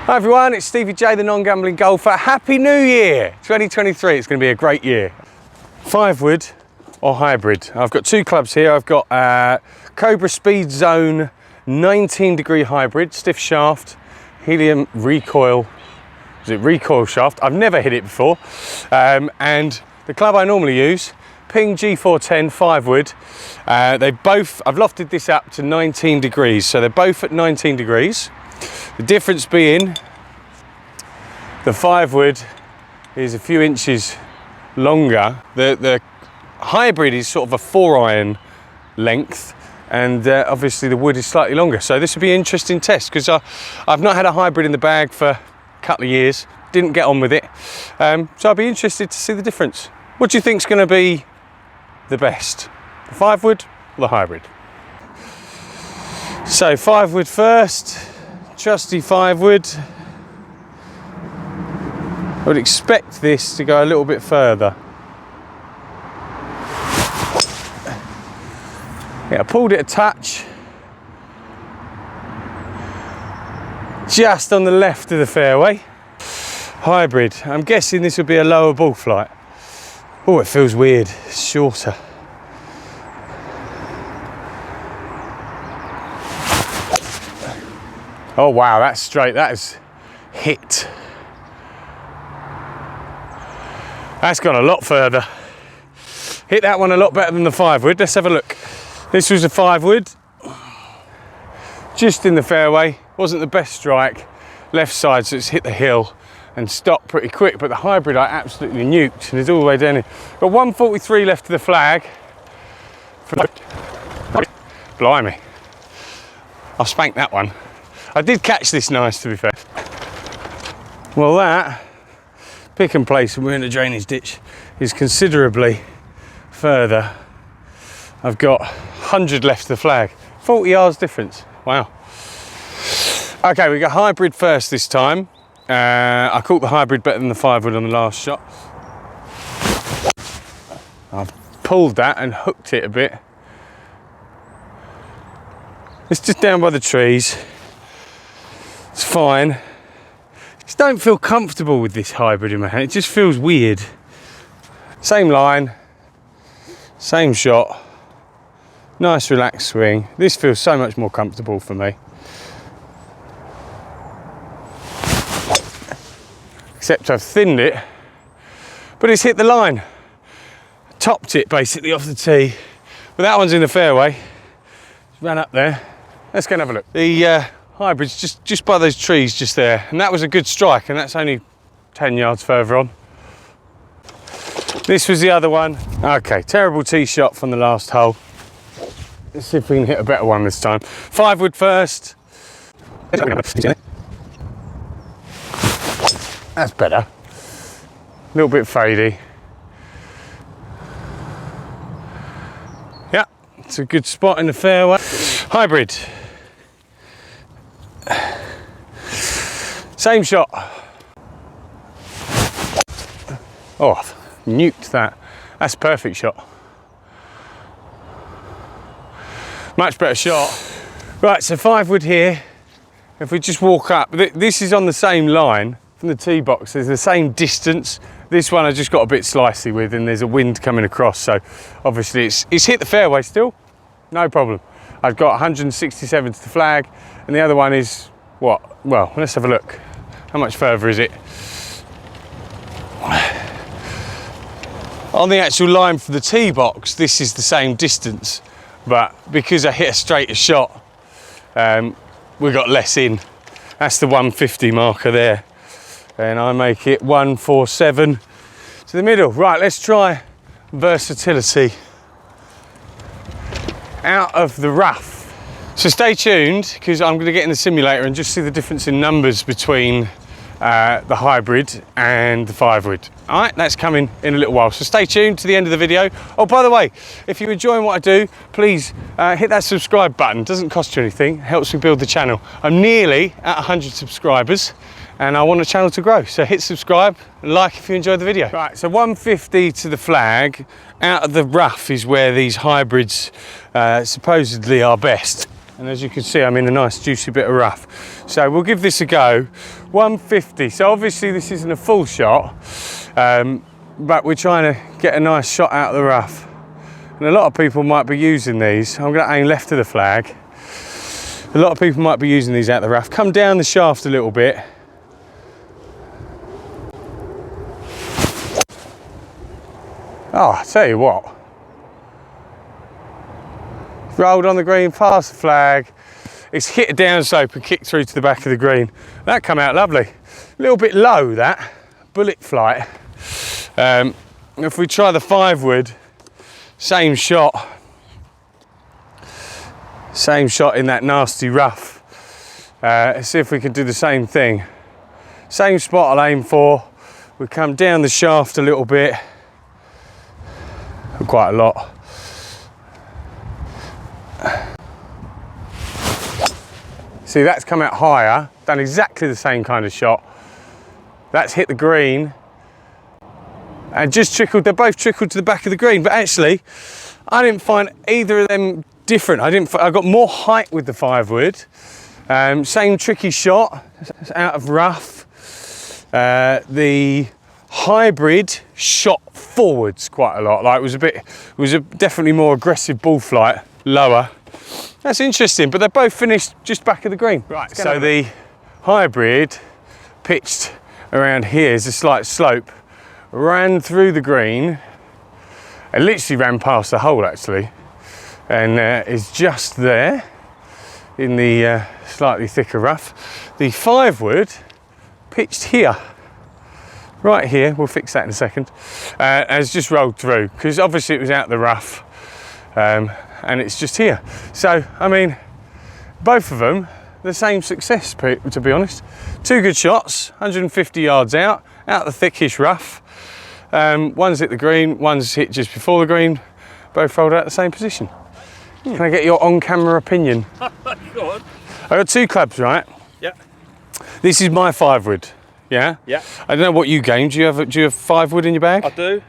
Hi everyone, it's Stevie J, the non-gambling golfer. Happy New Year! 2023, it's going to be a great year. 5-wood or hybrid? I've got two clubs here. I've got Cobra Speed Zone 19-degree hybrid, stiff shaft, helium recoil. Is it recoil shaft? I've never hit it before. And the club I normally use, Ping G410 5-wood. I've lofted this up to 19 degrees, so they're both at 19 degrees. The difference being the 5-wood is a few inches longer. The hybrid is sort of a 4-iron length, and obviously the wood is slightly longer. So this will be an interesting test because I've not had a hybrid in the bag for a couple of years, didn't get on with it. So I'll be interested to see the difference. What do you think is going to be the best? The 5-wood or the hybrid? So 5-wood first. Trusty 5-wood. I would expect this to go a little bit further. Yeah, I pulled it a touch. Just on the left of the fairway. Hybrid. I'm guessing this would be a lower ball flight. Oh, it feels weird. It's shorter. Oh wow, that's straight, that is hit. That's gone a lot further. Hit that one a lot better than the 5-wood. Let's have a look. This was a 5-wood. Just in the fairway, wasn't the best strike. Left side, so it's hit the hill and stopped pretty quick, but the hybrid I absolutely nuked and it's all the way down here. Got 143 left to the flag. Blimey. I'll spank that one. I did catch this nice, to be fair. Well, that pick and place, and we're in a drainage ditch, is considerably further. I've got 100 left to the flag. 40 yards difference. Wow. Okay, we got hybrid first this time. I caught the hybrid better than the 5-wood on the last shot. I've pulled that and hooked it a bit. It's just down by the trees. It's fine. Just don't feel comfortable with this hybrid in my hand. It just feels weird. Same line, same shot, nice relaxed swing. This feels so much more comfortable for me. Except I've thinned it, but it's hit the line. Topped it basically off the tee. But that one's in the fairway. Ran up there. Let's go and have a look. The hybrid's just by those trees just there, and that was a good strike, and that's only 10 yards further on. This was the other one. Okay, terrible tee shot from the last hole. Let's see if we can hit a better one this time. 5-wood first. That's better. A little bit fadey. Yeah, it's a good spot in the fairway. Hybrid. Same shot. Oh, I've nuked that. That's a perfect shot. Much better shot. Right, so 5-wood here. If we just walk up, this is on the same line from the tee box. There's the same distance. This one I just got a bit slicey with, and there's a wind coming across, so obviously it's hit the fairway still, no problem. I've got 167 to the flag, and the other one is what? Well, let's have a look. How much further is it? On the actual line for the tee box, this is the same distance, but because I hit a straighter shot, we got less in. That's the 150 marker there. And I make it 147 to the middle. Right, let's try versatility out of the rough. So stay tuned, because I'm going to get in the simulator and just see the difference in numbers between the hybrid and the 5-wood. All right, that's coming in a little while. So stay tuned to the end of the video. Oh, by the way, if you're enjoying what I do, please hit that subscribe button. It doesn't cost you anything. It helps me build the channel. I'm nearly at 100 subscribers, and I want the channel to grow. So hit subscribe and like if you enjoyed the video. Right, so 150 to the flag. Out of the rough is where these hybrids supposedly are best. And as you can see, I'm in a nice juicy bit of rough. So we'll give this a go. 150. So obviously this isn't a full shot, but we're trying to get a nice shot out of the rough. And a lot of people might be using these. I'm going to aim left of the flag. A lot of people might be using these out of the rough. Come down the shaft a little bit. Oh, I tell you what. Rolled on the green, past the flag. It's hit a downslope and kicked through to the back of the green. That come out lovely. A little bit low, that. Bullet flight. If we try the 5 wood, same shot. Same shot in that nasty rough. See if we can do the same thing. Same spot I'll aim for. We come down the shaft a little bit. Quite a lot. See, that's come out higher, done exactly the same kind of shot. That's hit the green and just trickled, they're both trickled to the back of the green, but actually, I didn't find either of them different. I got more height with the 5 wood. Same tricky shot, out of rough. The hybrid shot forwards quite a lot. Like it was a definitely more aggressive ball flight, lower. That's interesting, but they're both finished just back of the green. Right, so the hybrid pitched around here is a slight slope, ran through the green, it literally ran past the hole actually, and is just there in the slightly thicker rough. The 5 wood pitched here, right here, we'll fix that in a second, has just rolled through, because obviously it was out the rough, and it's just here. So, I mean, both of them, the same success, to be honest. 2 good shots, 150 yards out the thickish rough. One's hit the green, one's hit just before the green, both rolled out the same position. Can I get your on-camera opinion? Go on. I got 2 clubs, right? Yeah. This is my 5 wood, yeah? Yeah. I don't know what you game, do you have 5 wood in your bag? I do.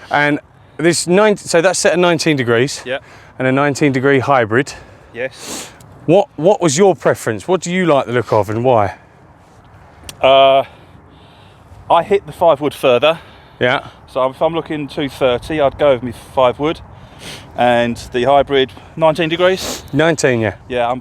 And this so that's set at 19 degrees. Yeah. And a 19-degree hybrid. Yes. What was your preference? What do you like the look of and why? I hit the 5 wood further. Yeah. So if I'm looking 230, I'd go with my 5 wood. And the hybrid, 19 degrees. 19, yeah. Yeah, I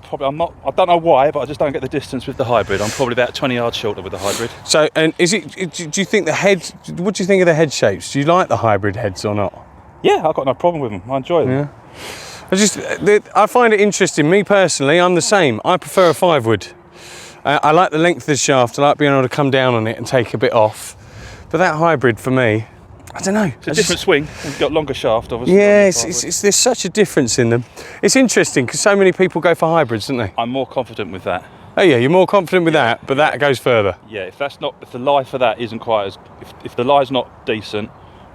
don't know why, but I just don't get the distance with the hybrid. I'm probably about 20 yards shorter with the hybrid. So, and do you think the head, what do you think of the head shapes? Do you like the hybrid heads or not? Yeah, I've got no problem with them. I enjoy them. Yeah. I find it interesting. Me personally, I'm the same. I prefer a 5 wood. I like the length of the shaft. I like being able to come down on it and take a bit off. But that hybrid for me, I don't know. It's a different swing. It's got longer shaft, obviously. Yeah, there's such a difference in them. It's interesting because so many people go for hybrids, don't they? I'm more confident with that. Oh yeah, you're more confident with that, but that goes further. Yeah, if the lie for that isn't quite as, if the lie's not decent,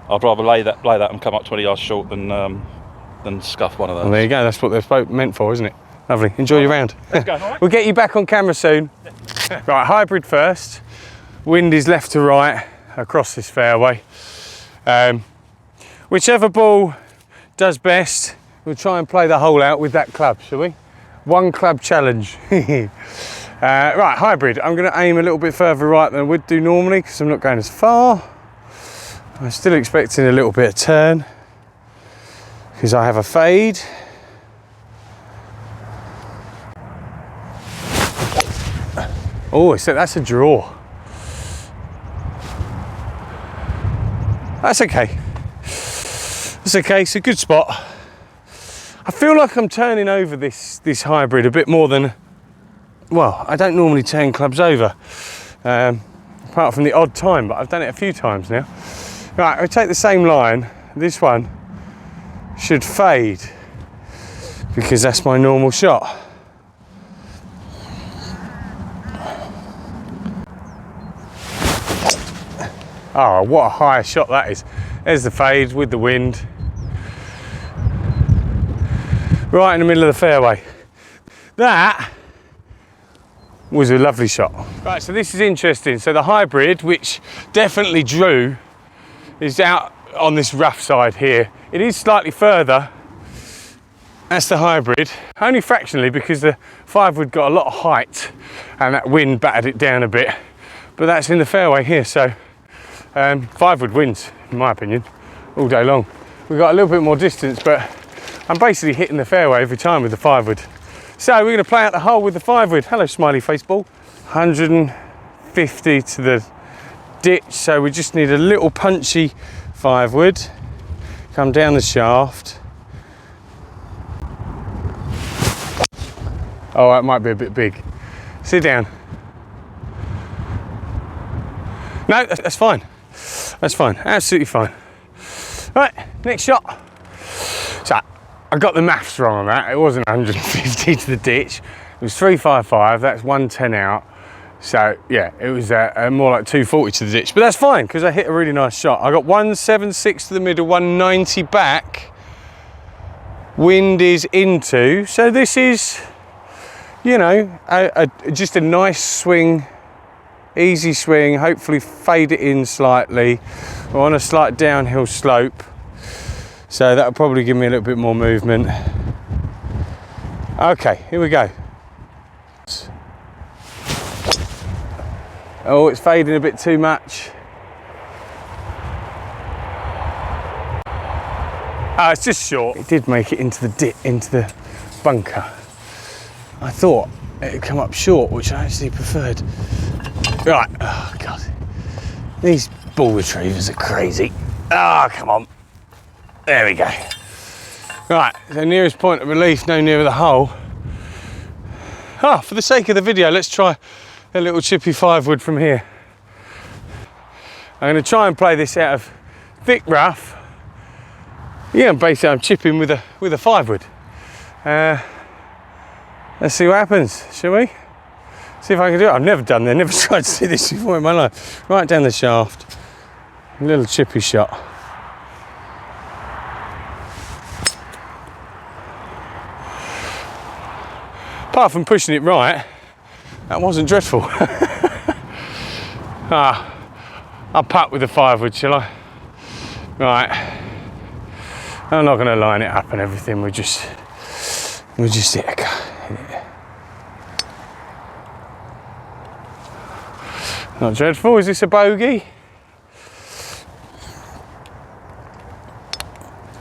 I'd rather lay that and come up 20 yards short than scuff one of those. Well, there you go. That's what they're meant for, isn't it? Lovely. Enjoy your round. Let's go. All right. We'll get you back on camera soon. Right, hybrid first. Wind is left to right across this fairway. Whichever ball does best, we'll try and play the hole out with that club, shall we? 1 club challenge. Right, hybrid. I'm going to aim a little bit further right than I would do normally because I'm not going as far. I'm still expecting a little bit of turn because I have a fade. Oh, that's a draw. That's okay. That's okay, it's a good spot. I feel like I'm turning over this hybrid a bit more than, well, I don't normally turn clubs over, apart from the odd time, but I've done it a few times now. Right, I'll take the same line. This one should fade because that's my normal shot. Oh, what a high shot that is. There's the fade with the wind. Right in the middle of the fairway. That was a lovely shot. Right, so this is interesting. So the hybrid, which definitely drew, is out on this rough side here. It is slightly further That's the hybrid, only fractionally because the 5 wood got a lot of height and that wind battered it down a bit. But that's in the fairway here, so 5 wood wins, in my opinion, all day long. We've got a little bit more distance, but I'm basically hitting the fairway every time with the 5 wood. So we're going to play out the hole with the 5 wood. Hello, smiley face ball. 150 to the ditch, so we just need a little punchy 5 wood. Come down the shaft. Oh, that might be a bit big. Sit down. No, that's fine. That's fine, absolutely fine. Right, next shot. So I got the maths wrong on that. It wasn't 150 to the ditch. It was 355, that's 110 out. So yeah, it was more like 240 to the ditch, but that's fine because I hit a really nice shot. I got 176 to the middle, 190 back. Wind is into, so this is, you know, just a nice swing, easy swing, hopefully fade it in slightly. We're on a slight downhill slope, so that'll probably give me a little bit more movement. Okay, here we go. Oh, it's fading a bit too much. Oh, it's just short. It did make it into the bunker. I thought it would come up short, which I actually preferred. Right, oh God. These ball retrievers are crazy. Ah, oh, come on. There we go. Right, so nearest point of relief, no nearer the hole. Ah, for the sake of the video, let's try a little chippy 5 wood from here. I'm going to try and play this out of thick rough. Yeah, basically I'm chipping with a 5 wood. Let's see what happens, shall we? See if I can do it. I've never done that, never tried to do this before in my life. Right down the shaft, a little chippy shot. Apart from pushing it right, that wasn't dreadful. I'll putt with the 5 wood, shall I? Right. I'm not going to line it up and everything. We'll just hit it. Not dreadful. Is this a bogey?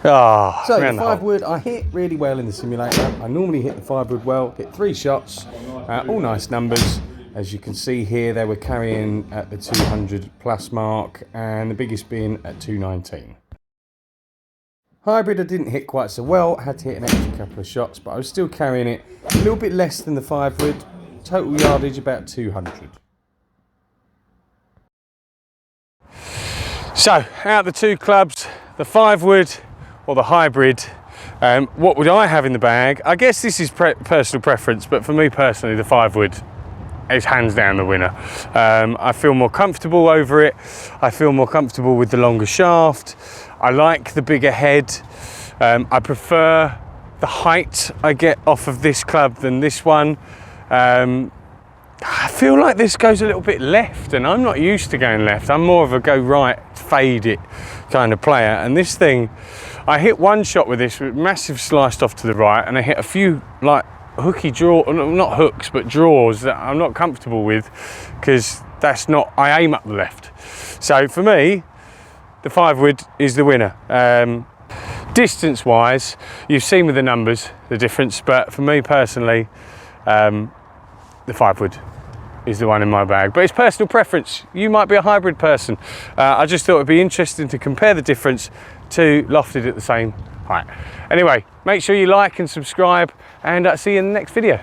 Ah, so the 5 wood I hit really well in the simulator. I normally hit the 5 wood well, hit 3 shots, all nice numbers. As you can see here, they were carrying at the 200 plus mark and the biggest being at 219. Hybrid I didn't hit quite so well, I had to hit an extra couple of shots, but I was still carrying it a little bit less than the 5 wood, total yardage about 200. So, out the 2 clubs, the 5 wood or the hybrid, what would I have in the bag? I guess this is personal preference, but for me personally, the 5 wood is hands down the winner. I feel more comfortable over it. I feel more comfortable with the longer shaft. I like the bigger head. I prefer the height I get off of this club than this one. I feel like this goes a little bit left, and I'm not used to going left. I'm more of a go right, fade it kind of player. And this thing, I hit one shot with this, with massive sliced off to the right, and I hit a few like hooky draw, not hooks, but draws that I'm not comfortable with, because that's not, I aim up the left. So for me, the 5 wood is the winner. Distance wise, you've seen with the numbers the difference, but for me personally, the 5 wood is the one in my bag, but it's personal preference. You might be a hybrid person. I just thought it'd be interesting to compare the difference to lofted at the same height. Anyway, make sure you like and subscribe, and see you in the next video.